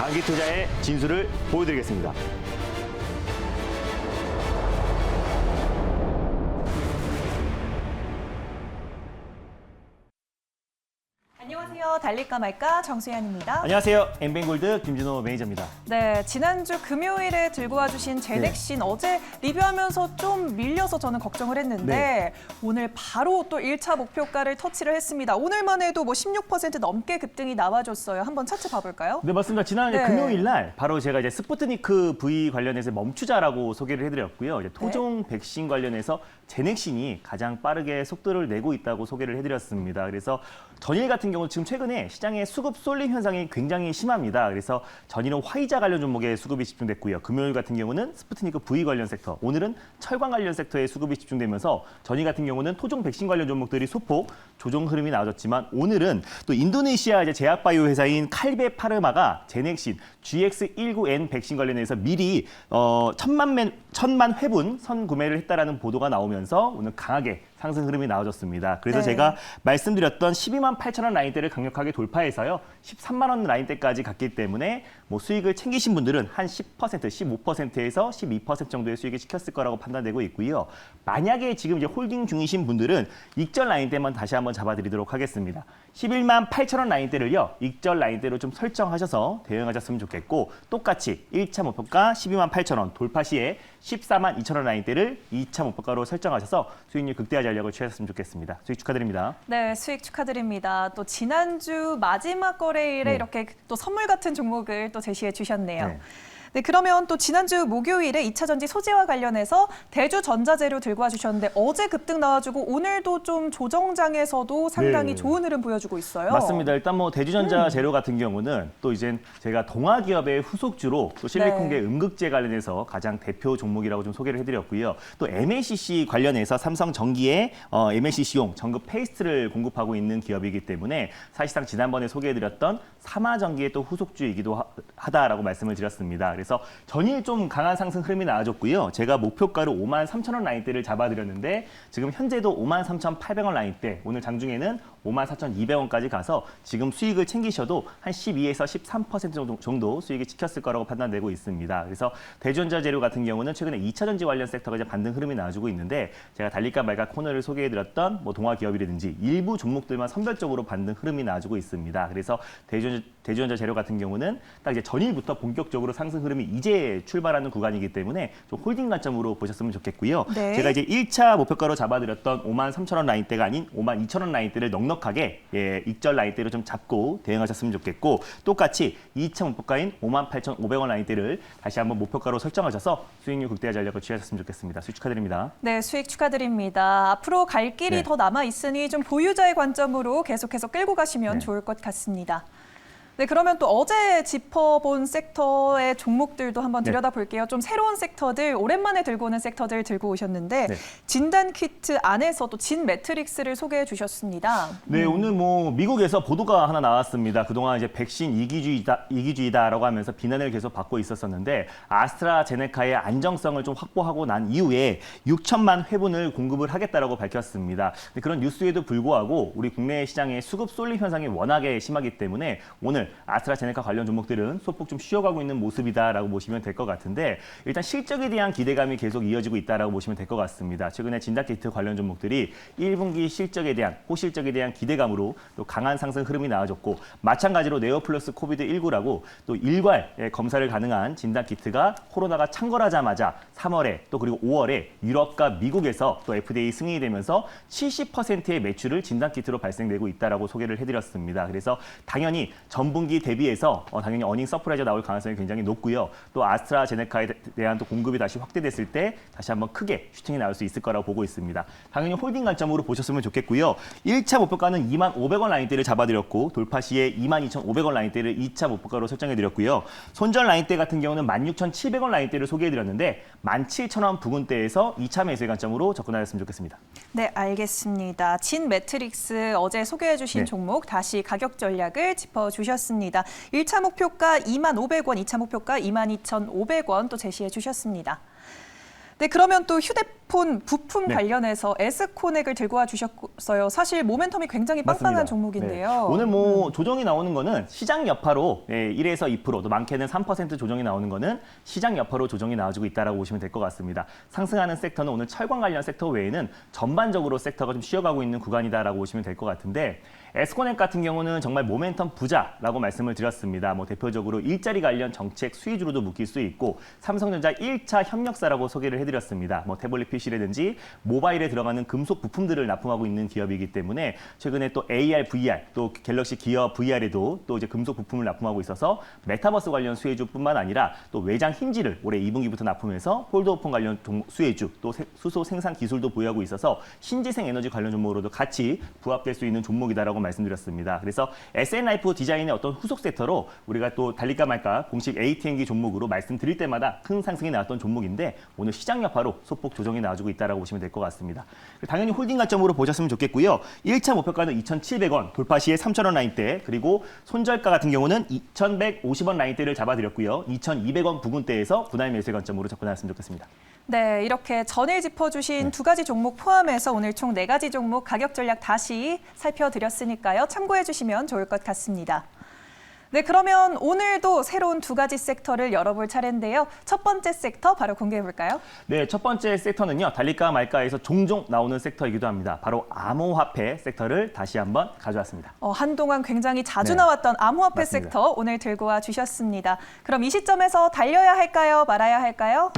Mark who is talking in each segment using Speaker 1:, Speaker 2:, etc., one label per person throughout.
Speaker 1: 장기 투자의 진수를 보여드리겠습니다.
Speaker 2: 안녕하세요. 달릴까 말까 정수현입니다.
Speaker 1: 안녕하세요. 엠뱅골드 김진호 매니저입니다.
Speaker 2: 네, 지난주 금요일에 들고 와주신 제넥신 어제 리뷰하면서 좀 밀려서 저는 걱정을 했는데 오늘 바로 또 1차 목표가를 터치를 했습니다. 오늘만 해도 뭐 16% 넘게 급등이 나와줬어요. 한번 차트 봐볼까요?
Speaker 1: 네, 맞습니다. 지난 금요일 날 바로 제가 이제 스푸트니크 V 관련해서 멈추자라고 소개를 해드렸고요. 이제 토종 백신 관련해서 제넥신이 가장 빠르게 속도를 내고 있다고 소개를 해드렸습니다. 그래서 전일 같은 경우 지금 최근에 시장의 수급 쏠림 현상이 굉장히 심합니다. 그래서 전일은 화이자 관련 종목에 수급이 집중됐고요. 금요일 같은 경우는 스푸트니크 V 관련 섹터, 오늘은 철강 관련 섹터에 수급이 집중되면서 전일 같은 경우는 토종 백신 관련 종목들이 소폭 조정 흐름이 나와줬지만 오늘은 또 인도네시아 이제 제약바이오 회사인 칼베 파르마가 제넥신 GX19N 백신 관련해서 미리 1,000만 회분 선구매를 했다라는 보도가 나오면서 오늘 강하게 상승 흐름이 나와줬습니다. 그래서 제가 말씀드렸던 12만 8천 원 라인대를 강력하게 돌파해서요. 13만 원 라인대까지 갔기 때문에 뭐 수익을 챙기신 분들은 한 10%, 15%에서 12% 정도의 수익을 시켰을 거라고 판단되고 있고요. 만약에 지금 이제 홀딩 중이신 분들은 익절 라인대만 다시 한번 잡아드리도록 하겠습니다. 11만 8천 원 라인대를요. 익절 라인대로 좀 설정하셔서 대응하셨으면 좋겠고 똑같이 1차 목표가 12만 8천 원 돌파 시에 14만 2천 원 라인대를 2차 목표가로 설정하셔서 수익률 극대화 전략을 취하셨으면 좋겠습니다. 수익 축하드립니다.
Speaker 2: 네, 수익 축하드립니다. 또 지난주 마지막 거래일에 이렇게 또 선물 같은 종목을 또 제시해 주셨네요. 네, 그러면 또 지난주 목요일에 2차 전지 소재와 관련해서 대주전자재료 들고 와주셨는데 어제 급등 나와주고 오늘도 좀 조정장에서도 상당히 좋은 흐름 보여주고 있어요.
Speaker 1: 맞습니다. 일단 뭐 대주전자 재료 같은 경우는 또 이제 제가 동아기업의 후속주로 또 실리콘계 음극재 관련해서 가장 대표 종목이라고 좀 소개를 해드렸고요. 또 MLCC 관련해서 삼성전기에 MLCC용 전극 페이스트를 공급하고 있는 기업이기 때문에 사실상 지난번에 소개해드렸던 삼화전기의 또 후속주이기도 하다라고 말씀을 드렸습니다. 그래서 전일 좀 강한 상승 흐름이 나와줬고요. 제가 목표가로 5만 3천 원 라인대를 잡아드렸는데 지금 현재도 5만 3,800원 라인대, 오늘 장중에는 5만 4,200원까지 가서 지금 수익을 챙기셔도 한 12에서 13% 정도 수익이 지켰을 거라고 판단되고 있습니다. 그래서 대주전자 재료 같은 경우는 최근에 2차 전지 관련 섹터가 이제 반등 흐름이 나와주고 있는데 제가 달릴까 말까 코너를 소개해드렸던 뭐 동아기업이라든지 일부 종목들만 선별적으로 반등 흐름이 나와주고 있습니다. 그래서 대주전자 재료 같은 경우는 딱 이제 전일부터 본격적으로 상승 흐름이 이제 출발하는 구간이기 때문에 좀 홀딩 관점으로 보셨으면 좋겠고요. 제가 이제 1차 목표가로 잡아드렸던 5만 3천 원 라인대가 아닌 5만 2천 원 라인대를 넉넉하게 익절 라인대로 좀 잡고 대응하셨으면 좋겠고 똑같이 2차 목표가인 5만 8,500원 라인대를 다시 한번 목표가로 설정하셔서 수익률 극대화 전략을 취하셨으면 좋겠습니다. 수익 축하드립니다. 네,
Speaker 2: 수익 축하드립니다. 앞으로 갈 길이 더 남아 있으니 좀 보유자의 관점으로 계속해서 끌고 가시면 좋을 것 같습니다. 네, 그러면 또 어제 짚어본 섹터의 종목들도 한번 들여다볼게요. 좀 새로운 섹터들, 오랜만에 들고 오는 섹터들 들고 오셨는데 진단 키트 안에서도 진 매트릭스를 소개해 주셨습니다.
Speaker 1: 네, 오늘 뭐 미국에서 보도가 하나 나왔습니다. 그동안 이제 백신 이기주의다라고 하면서 비난을 계속 받고 있었었는데 아스트라제네카의 안정성을 좀 확보하고 난 이후에 6천만 회분을 공급을 하겠다라고 밝혔습니다. 그런 뉴스에도 불구하고 우리 국내 시장의 수급 쏠림 현상이 워낙에 심하기 때문에 오늘 아스트라제네카 관련 종목들은 소폭 좀 쉬어가고 있는 모습이다라고 보시면 될 것 같은데 일단 실적에 대한 기대감이 계속 이어지고 있다라고 보시면 될 것 같습니다. 최근에 진단키트 관련 종목들이 1분기 실적에 대한 호실적에 대한 기대감으로 또 강한 상승 흐름이 나와줬고 마찬가지로 네오플러스 코비드19라고 또 일괄 검사를 가능한 진단키트가 코로나가 창궐하자마자 3월에 또 그리고 5월에 유럽과 미국에서 또 FDA 승인이 되면서 70%의 매출을 진단키트로 발생되고 있다라고 소개를 해드렸습니다. 그래서 당연히 전분기 대비해서 당연히 어닝 서프라이즈 나올 가능성이 굉장히 높고요. 또 아스트라제네카에 대한 또 공급이 다시 확대됐을 때 다시 한번 크게 슈팅이 나올 수 있을 거라고 보고 있습니다. 당연히 홀딩 관점으로 보셨으면 좋겠고요. 1차 목표가는 2만 500원 라인대를 잡아드렸고 돌파 시에 2만 2,500원 라인대를 2차 목표가로 설정해드렸고요. 손절 라인대 같은 경우는 16,700원 라인대를 소개해드렸는데 17,000원 부근대에서 2차 매수의 관점으로 접근하셨으면 좋겠습니다.
Speaker 2: 네, 알겠습니다. 진 매트릭스 어제 소개해 주신 종목 다시 가격 전략을 짚어주셨습니다. 1차 목표가 2만 500원, 2차 목표가 22,500원 또 제시해 주셨습니다. 네, 그러면 또 스마트폰 부품
Speaker 1: 네.
Speaker 2: 관련해서 S코넥을 들고 와 주셨어요. 사실 모멘텀이 굉장히 빵빵한
Speaker 1: 맞습니다.
Speaker 2: 종목인데요.
Speaker 1: 네. 오늘 뭐 조정이 나오는 거는 시장 여파로 1에서 2%, 또 많게는 3% 조정이 나오는 거는 시장 여파로 조정이 나와주고 있다라고 보시면 될 것 같습니다. 상승하는 섹터는 오늘 철강 관련 섹터 외에는 전반적으로 섹터가 좀 쉬어가고 있는 구간이다라고 보시면 될 것 같은데 에스코넥 같은 경우는 정말 모멘텀 부자라고 말씀을 드렸습니다. 뭐 대표적으로 일자리 관련 정책 수혜주로도 묶일 수 있고 삼성전자 1차 협력사라고 소개를 해드렸습니다. 뭐 태블릿 PC라든지 모바일에 들어가는 금속 부품들을 납품하고 있는 기업이기 때문에 최근에 또 AR, VR, 또 갤럭시 기어 VR에도 또 이제 금속 부품을 납품하고 있어서 메타버스 관련 수혜주뿐만 아니라 또 외장 힌지를 올해 2분기부터 납품해서 폴드오폰 관련 수혜주, 또 수소 생산 기술도 보유하고 있어서 신재생 에너지 관련 종목으로도 같이 부합될 수 있는 종목이다라고 말씀드렸습니다. 그래서 SN라이프 디자인의 어떤 후속 섹터로 우리가 또 달릴까 말까 공식 ATM기 종목으로 말씀드릴 때마다 큰 상승이 나왔던 종목인데 오늘 시장 여파로 소폭 조정이 나와주고 있다라고 보시면 될 것 같습니다. 당연히 홀딩 관점으로 보셨으면 좋겠고요. 1차 목표가는 2,700원, 돌파 시에 3,000원 라인대, 그리고 손절가 같은 경우는 2,150원 라인대를 잡아드렸고요. 2,200원 부근대에서 분할 매수의 관점으로 접근하셨으면 좋겠습니다.
Speaker 2: 네, 이렇게 전일 짚어주신 두 가지 종목 포함해서 오늘 총 4가지 종목 가격 전략 다시 살펴드렸으니까요. 참고해 주시면 좋을 것 같습니다. 네, 그러면 오늘도 새로운 2가지 섹터를 열어볼 차례인데요. 첫 번째 섹터 바로 공개해 볼까요?
Speaker 1: 네, 첫 번째 섹터는요. 달릴까 말까에서 종종 나오는 섹터이기도 합니다. 바로 암호화폐 섹터를 다시 한번 가져왔습니다.
Speaker 2: 한동안 굉장히 자주
Speaker 1: 네,
Speaker 2: 나왔던 암호화폐
Speaker 1: 맞습니다.
Speaker 2: 섹터 오늘 들고 와 주셨습니다. 그럼 이 시점에서 달려야 할까요? 말아야 할까요?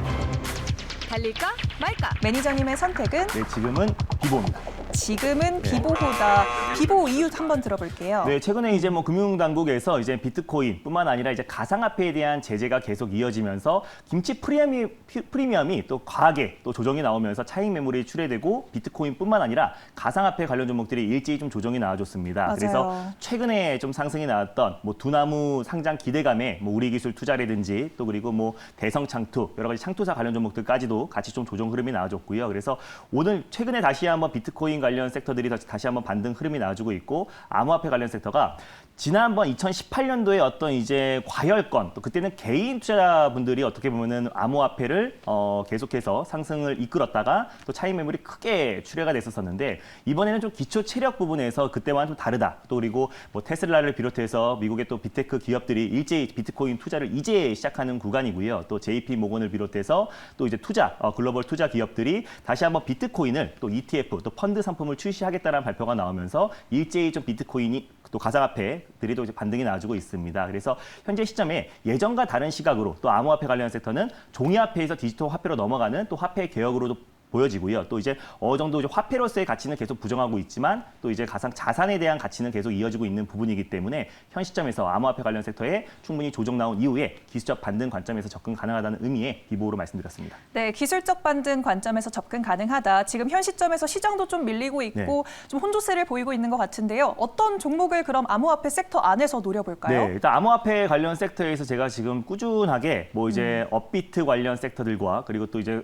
Speaker 3: 달릴까 말까?
Speaker 2: 매니저님의 선택은
Speaker 1: 네, 지금은 비보입니다.
Speaker 2: 지금은 비보보다 비보 이유 한번 들어볼게요.
Speaker 1: 네, 최근에 이제 뭐 금융당국에서 이제 비트코인뿐만 아니라 이제 가상화폐에 대한 제재가 계속 이어지면서 김치 프리미엄이 또 과하게 또 조정이 나오면서 차익 매물이 출회되고 비트코인뿐만 아니라 가상화폐 관련 종목들이 일제히 좀 조정이 나와줬습니다.
Speaker 2: 맞아요.
Speaker 1: 그래서 최근에 좀 상승이 나왔던 뭐 두나무 상장 기대감에 뭐 우리기술 투자라든지 또 그리고 뭐 대성창투 여러 가지 창투사 관련 종목들까지도 같이 좀 조정 흐름이 나와줬고요. 그래서 오늘 최근에 다시 한번 비트코인 관련 섹터들이 다시 한번 반등 흐름이 나와주고 있고 암호화폐 관련 섹터가 지난번 2018년도에 어떤 이제 과열권 또 그때는 개인 투자자분들이 어떻게 보면은 암호화폐를 계속해서 상승을 이끌었다가 또 차익 매물이 크게 출회가 됐었는데 이번에는 좀 기초 체력 부분에서 그때와는 좀 다르다. 또 그리고 뭐 테슬라를 비롯해서 미국의 또 빅테크 기업들이 일제히 비트코인 투자를 이제 시작하는 구간이고요. 또 JP 모건을 비롯해서 또 이제 글로벌 투자 기업들이 다시 한번 비트코인을 또 ETF 또 펀드 상품을 출시하겠다는 발표가 나오면서 일제히 좀 비트코인이 또 가상화폐들이 또 이제 반등이 나와주고 있습니다. 그래서 현재 시점에 예전과 다른 시각으로 또 암호화폐 관련 섹터는 종이화폐에서 디지털 화폐로 넘어가는 또 화폐 개혁으로도 보여지고요. 또 이제 어느 정도 이제 화폐로서의 가치는 계속 부정하고 있지만 또 이제 가상 자산에 대한 가치는 계속 이어지고 있는 부분이기 때문에 현 시점에서 암호화폐 관련 섹터에 충분히 조정 나온 이후에 기술적 반등 관점에서 접근 가능하다는 의미의 비보로 말씀드렸습니다.
Speaker 2: 네, 기술적 반등 관점에서 접근 가능하다. 지금 현 시점에서 시장도 좀 밀리고 있고 좀 혼조세를 보이고 있는 것 같은데요. 어떤 종목을 그럼 암호화폐 sek터 안에서 노려볼까요?
Speaker 1: 네, 일단 암호화폐 관련 섹터에서 제가 지금 꾸준하게 뭐 이제 업비트 관련 섹터들과 그리고 또 이제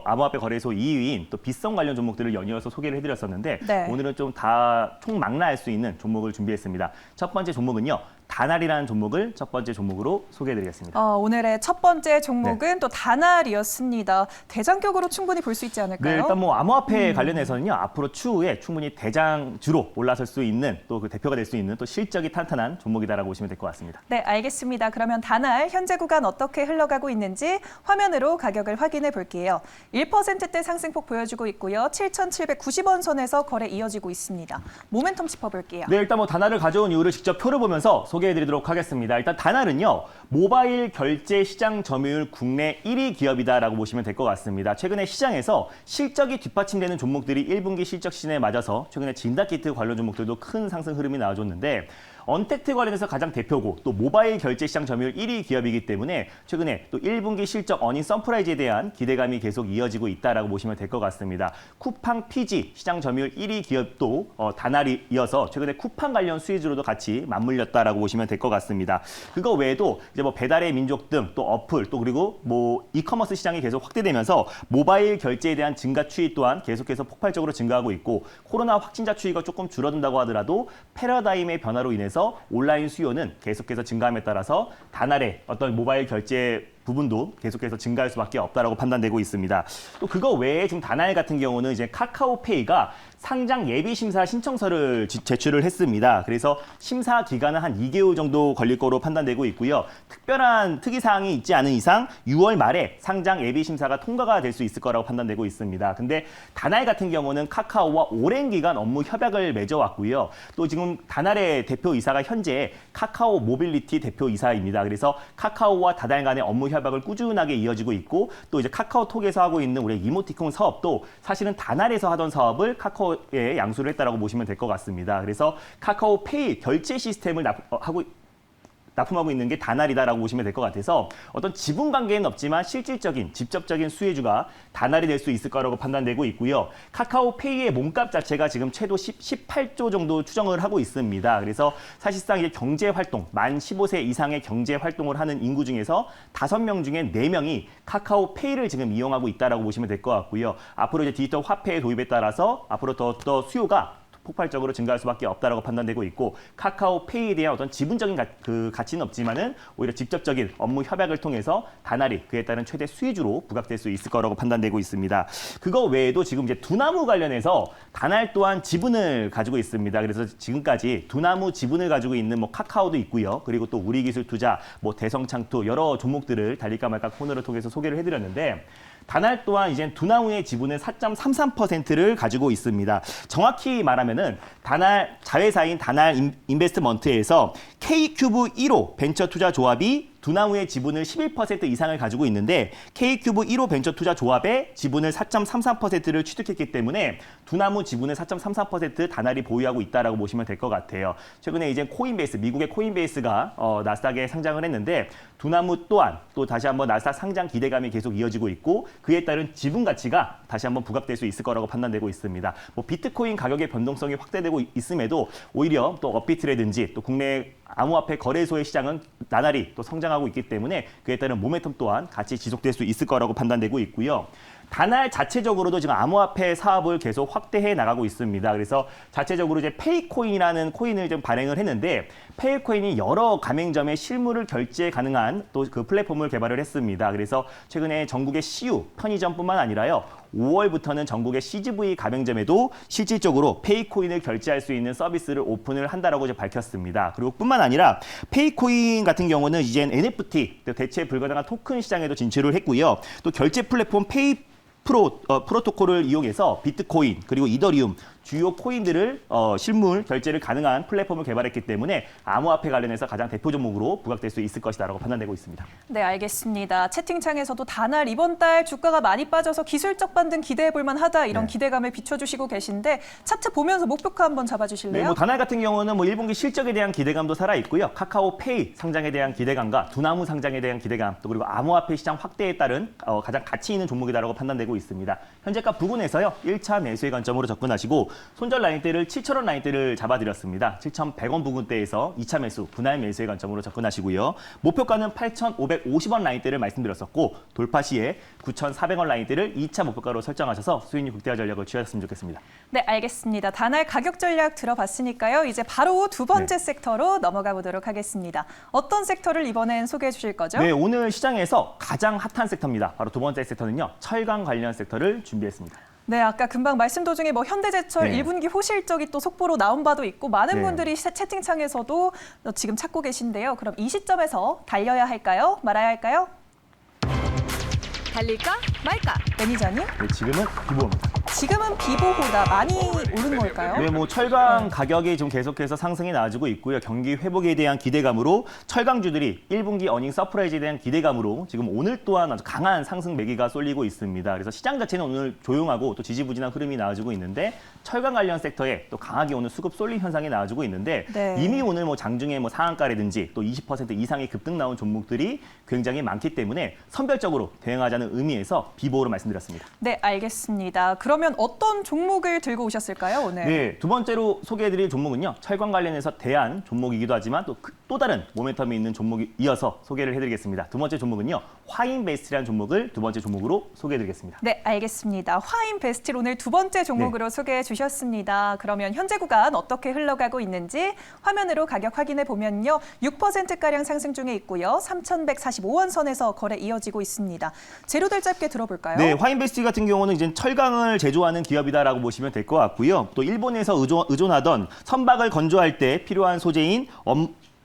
Speaker 1: 암호화폐 거래소 2위인 또 빗성 관련 종목들을 연이어서 소개를 해드렸었는데
Speaker 2: 네.
Speaker 1: 오늘은 좀 다 총망라할 수 있는 종목을 준비했습니다. 첫 번째 종목은요. 다날이라는 종목을 첫 번째 종목으로 소개해드리겠습니다.
Speaker 2: 오늘의 첫 번째 종목은 또 다날이었습니다. 대장격으로 충분히 볼 수 있지 않을까요?
Speaker 1: 네, 일단 뭐 암호화폐 관련해서는요. 앞으로 추후에 충분히 대장주로 올라설 수 있는 또 그 대표가 될 수 있는 또 실적이 탄탄한 종목이다라고 보시면 될 것 같습니다.
Speaker 2: 네, 알겠습니다. 그러면 다날 현재 구간 어떻게 흘러가고 있는지 화면으로 가격을 확인해 볼게요. 1%대 상승폭 보여주고 있고요. 7,790원 선에서 거래 이어지고 있습니다. 모멘텀 짚어볼게요.
Speaker 1: 네, 일단 뭐 다날을 가져온 이유를 직접 표를 보면서 소개해드리도록 하겠습니다. 일단 다날은요. 모바일 결제 시장 점유율 국내 1위 기업이다라고 보시면 될 것 같습니다. 최근에 시장에서 실적이 뒷받침되는 종목들이 1분기 실적 시즌에 맞아서 최근에 진단키트 관련 종목들도 큰 상승 흐름이 나와줬는데 언택트 관련해서 가장 대표고 또 모바일 결제 시장 점유율 1위 기업이기 때문에 최근에 또 1분기 실적 어닝 서프라이즈에 대한 기대감이 계속 이어지고 있다라고 보시면 될 것 같습니다. 쿠팡 PG 시장 점유율 1위 기업도 다날이 이어서 최근에 쿠팡 관련 수혜주로도 같이 맞물렸다라고 보시면 될 것 같습니다. 그거 외에도 이제 뭐 배달의 민족 등 또 어플 또 그리고 뭐 이커머스 시장이 계속 확대되면서 모바일 결제에 대한 증가 추이 또한 계속해서 폭발적으로 증가하고 있고 코로나 확진자 추이가 조금 줄어든다고 하더라도 패러다임의 변화로 인해서 온라인 수요는 계속해서 증가함에 따라서 다날의 어떤 모바일 결제 부분도 계속해서 증가할 수밖에 없다라고 판단되고 있습니다. 또 그거 외에 지금 다날 같은 경우는 이제 카카오페이가 상장 예비 심사 신청서를 제출을 했습니다. 그래서 심사 기간은 한 2개월 정도 걸릴 거로 판단되고 있고요. 특별한 특이 사항이 있지 않은 이상 6월 말에 상장 예비 심사가 통과가 될 수 있을 거라고 판단되고 있습니다. 근데 다날 같은 경우는 카카오와 오랜 기간 업무 협약을 맺어왔고요. 또 지금 다날의 대표이사가 현재 카카오 모빌리티 대표이사입니다. 그래서 카카오와 다날 간의 업무 협약을 꾸준하게 이어지고 있고 또 이제 카카오톡에서 하고 있는 우리 이모티콘 사업도 사실은 다날에서 하던 사업을 카카오에 양수를 했다라고 보시면 될 것 같습니다. 그래서 카카오페이 결제 시스템을 납품하고 있는 게 다날이다라고 보시면 될 것 같아서 어떤 지분 관계는 없지만 실질적인 직접적인 수혜주가 다날이 될 수 있을 거라고 판단되고 있고요. 카카오페이의 몸값 자체가 지금 최소 18조 정도 추정을 하고 있습니다. 그래서 사실상 이제 경제 활동, 만 15세 이상의 경제 활동을 하는 인구 중에서 5명 중에 4명이 카카오페이를 지금 이용하고 있다라고 보시면 될 것 같고요. 앞으로 이제 디지털 화폐의 도입에 따라서 앞으로 더 수요가 폭발적으로 증가할 수밖에 없다라고 판단되고 있고 카카오페이에 대한 어떤 지분적인 가치는 없지만은 오히려 직접적인 업무 협약을 통해서 다날이 그에 따른 최대 수혜주로 부각될 수 있을 거라고 판단되고 있습니다. 그거 외에도 지금 이제 두나무 관련해서 다날 또한 지분을 가지고 있습니다. 그래서 지금까지 두나무 지분을 가지고 있는 뭐 카카오도 있고요. 그리고 또 우리기술투자, 뭐 대성창투 여러 종목들을 달릴까 말까 코너를 통해서 소개를 해드렸는데 다날 또한 이제 두나무의 지분은 4.33%를 가지고 있습니다. 정확히 말하면은 다날 자회사인 다날 인베스트먼트에서 K큐브 1호 벤처 투자 조합이 두나무의 지분을 11% 이상을 가지고 있는데 K큐브 1호 벤처 투자 조합의 지분을 4.33%를 취득했기 때문에 두나무 지분을 4.33% 다날이 보유하고 있다라고 보시면 될 것 같아요. 최근에 이제 코인베이스, 미국의 코인베이스가 나스닥에 상장을 했는데 두나무 또한 또 다시 한번 나스닥 상장 기대감이 계속 이어지고 있고 그에 따른 지분 가치가 다시 한번 부각될 수 있을 거라고 판단되고 있습니다. 뭐 비트코인 가격의 변동성이 확대되고 있음에도 오히려 또 업비트라든지 또 국내 암호화폐 거래소의 시장은 나날이 또 성장하고 있기 때문에 그에 따른 모멘텀 또한 같이 지속될 수 있을 거라고 판단되고 있고요. 다날 자체적으로도 지금 암호화폐 사업을 계속 확대해 나가고 있습니다. 그래서 자체적으로 이제 페이코인이라는 코인을 좀 발행을 했는데 페이코인이 여러 가맹점에 실물을 결제 가능한 또 그 플랫폼을 개발을 했습니다. 그래서 최근에 전국의 CU 편의점뿐만 아니라요. 5월부터는 전국의 CGV 가맹점에도 실질적으로 페이코인을 결제할 수 있는 서비스를 오픈을 한다라고 이제 밝혔습니다. 그리고 뿐만 아니라 페이코인 같은 경우는 이젠 NFT, 대체 불가능한 토큰 시장에도 진출을 했고요. 또 결제 플랫폼 프로토콜을 이용해서 비트코인 그리고 이더리움 주요 코인들을 실물 결제를 가능한 플랫폼을 개발했기 때문에 암호화폐 관련해서 가장 대표 종목으로 부각될 수 있을 것이다라고 판단되고 있습니다.
Speaker 2: 네, 알겠습니다. 채팅창에서도 다날 이번 달 주가가 많이 빠져서 기술적 반등 기대해 볼 만하다 이런 기대감을 비춰주시고 계신데 차트 보면서 목표가 한번 잡아주실래요?
Speaker 1: 네, 뭐 다날 같은 경우는 뭐 1분기 실적에 대한 기대감도 살아 있고요. 카카오페이 상장에 대한 기대감과 두나무 상장에 대한 기대감 또 그리고 암호화폐 시장 확대에 따른 가장 가치 있는 종목이다라고 판단되고 있습니다. 현재가 부근에서요 1차 매수의 관점으로 접근하시고 손절 라인대를 7,000원 라인대를 잡아드렸습니다. 7,100원 부근대에서 2차 매수, 분할 매수의 관점으로 접근하시고요. 목표가는 8,550원 라인대를 말씀드렸었고 돌파 시에 9,400원 라인대를 2차 목표가로 설정하셔서 수익률 극대화 전략을 취하셨으면 좋겠습니다.
Speaker 2: 네, 알겠습니다. 다날 가격 전략 들어봤으니까요. 이제 바로 두 번째 섹터로 넘어가 보도록 하겠습니다. 어떤 섹터를 이번엔 소개해 주실 거죠?
Speaker 1: 네, 오늘 시장에서 가장 핫한 섹터입니다. 바로 두 번째 섹터는요. 철강 관련 섹터를 준비했습니다.
Speaker 2: 네, 아까 금방 말씀 도중에 뭐 현대제철
Speaker 1: 네.
Speaker 2: 1분기 호실적이 또 속보로 나온 바도 있고 많은
Speaker 1: 네.
Speaker 2: 분들이 채팅창에서도 지금 찾고 계신데요. 그럼 이 시점에서 달려야 할까요? 말아야 할까요?
Speaker 3: 달릴까 말까?
Speaker 2: 매니저님,
Speaker 1: 네, 지금은 비보입니다.
Speaker 2: 지금은 비보보다 많이 오른 걸까요?
Speaker 1: 네, 뭐 철강 가격이 좀 계속해서 상승이 나와주고 있고요. 경기 회복에 대한 기대감으로 철강주들이 1분기 어닝 서프라이즈에 대한 기대감으로 지금 오늘 또한 아주 강한 상승 매기가 쏠리고 있습니다. 그래서 시장 자체는 오늘 조용하고 또 지지부진한 흐름이 나와주고 있는데 철강 관련 섹터에 또 강하게 오늘 수급 쏠림 현상이 나와주고 있는데
Speaker 2: 네.
Speaker 1: 이미 오늘 뭐 장중에 뭐 상한가라든지 또 20% 이상의 급등 나온 종목들이 굉장히 많기 때문에 선별적으로 대응하자는 의미에서 비보로 말씀드렸습니다.
Speaker 2: 네, 알겠습니다. 그러면 어떤 종목을 들고 오셨을까요, 오늘?
Speaker 1: 네, 두 번째로 소개해드릴 종목은요. 철강 관련해서 대한 종목이기도 하지만 또 다른 모멘텀이 있는 종목이 이어서 소개를 해드리겠습니다. 두 번째 종목은요. 화인베스트라는 종목을 두 번째 종목으로 소개해드리겠습니다.
Speaker 2: 네, 알겠습니다. 화인베스트 오늘 두 번째 종목으로 소개해 주셨습니다. 그러면 현재 구간 어떻게 흘러가고 있는지 화면으로 가격 확인해 보면요. 6%가량 상승 중에 있고요. 3,145원 선에서 거래 이어지고 있습니다. 재료들 짧게 들어볼까요?
Speaker 1: 네, 화인베스트 같은 경우는 이제 철강을 제조하는 기업이다라고 보시면 될 것 같고요. 또 일본에서 의존하던 선박을 건조할 때 필요한 소재인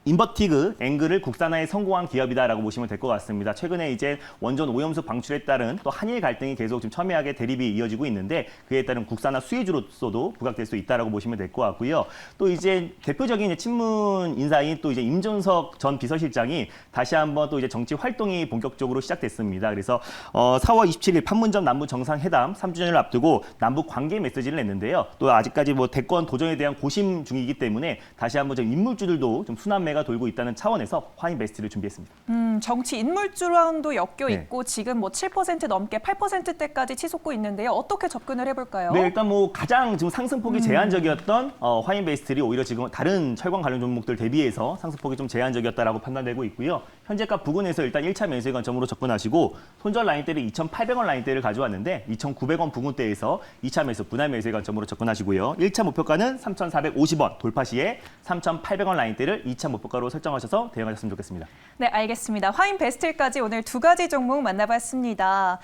Speaker 1: 인버티그 앵글을 국산화에 성공한 기업이다라고 보시면 될 것 같습니다. 최근에 이제 원전 오염수 방출에 따른 또 한일 갈등이 계속 좀 첨예하게 대립이 이어지고 있는데 그에 따른 국산화 수혜주로서도 부각될 수 있다라고 보시면 될 것 같고요. 또 이제 대표적인 친문 인사인 또 이제 임준석 전 비서실장이 다시 한번 또 이제 정치 활동이 본격적으로 시작됐습니다. 그래서 4월 27일 판문점 남북 정상회담 3주년을 앞두고 남북 관계 메시지를 냈는데요. 또 아직까지 뭐 대권 도전에 대한 고심 중이기 때문에 다시 한번 좀 인물주들도 좀 순환매가 돌고 있다는 차원에서 화인베스트를 준비했습니다.
Speaker 2: 정치 인물주랑도 엮여
Speaker 1: 네.
Speaker 2: 있고 지금 뭐 7% 넘게 8%대까지 치솟고 있는데요. 어떻게 접근을 해볼까요?
Speaker 1: 네, 일단 뭐 가장 지금 상승폭이 제한적이었던 화인베스트리 오히려 지금 다른 철강 관련 종목들 대비해서 상승폭이 좀 제한적이었다라고 판단되고 있고요. 현재가 부근에서 일단 1차 매수의 관점으로 접근하시고 손절 라인대를 2,800원 라인대를 가져왔는데 2,900원 부근대에서 2차 매수, 분할 매수의 관점으로 접근하시고요. 1차 목표가는 3,450원 돌파 시에 3,800원 라인대를 2차 목표가로 설정하셔서 대응하셨으면 좋겠습니다.
Speaker 2: 네, 알겠습니다. 화인베스트까지 오늘 두 가지 종목 만나봤습니다.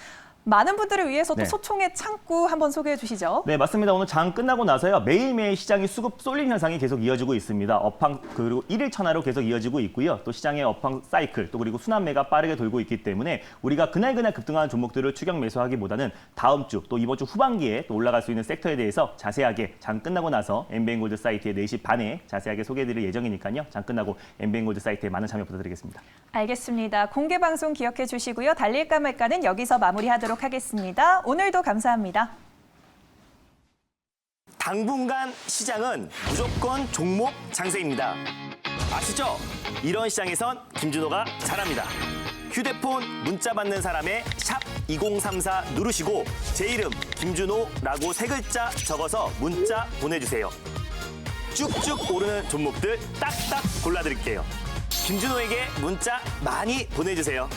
Speaker 2: 많은 분들을 위해서 또
Speaker 1: 네.
Speaker 2: 소총의 창구 한번 소개해 주시죠.
Speaker 1: 네, 맞습니다. 오늘 장 끝나고 나서요. 매일매일 시장이 수급 쏠림 현상이 계속 이어지고 있습니다. 업황 그리고 일일 천하로 계속 이어지고 있고요. 또 시장의 업황 사이클 또 그리고 순환매가 빠르게 돌고 있기 때문에 우리가 그날 급등하는 종목들을 추격 매수하기보다는 다음 주 또 이번 주 후반기에 또 올라갈 수 있는 섹터에 대해서 자세하게 장 끝나고 나서 엠비엔골드 사이트에 4시 반에 자세하게 소개해드릴 예정이니까요. 장 끝나고 엠비엔골드 사이트에 많은 참여 부탁드리겠습니다.
Speaker 2: 알겠습니다. 공개 방송 기억해 주시고요. 달릴까 말까는 여기서 마무리하도록 하겠습니다. 오늘도 감사합니다.
Speaker 1: 당분간 시장은 무조건 종목 장세입니다. 아시죠? 이런 시장에선 김준호가 잘합니다. 휴대폰 문자 받는 사람의 샵 2034 누르시고 제 이름 김준호라고 3글자 적어서 문자 보내주세요. 쭉쭉 오르는 종목들 딱딱 골라드릴게요. 김준호에게 문자 많이 보내주세요.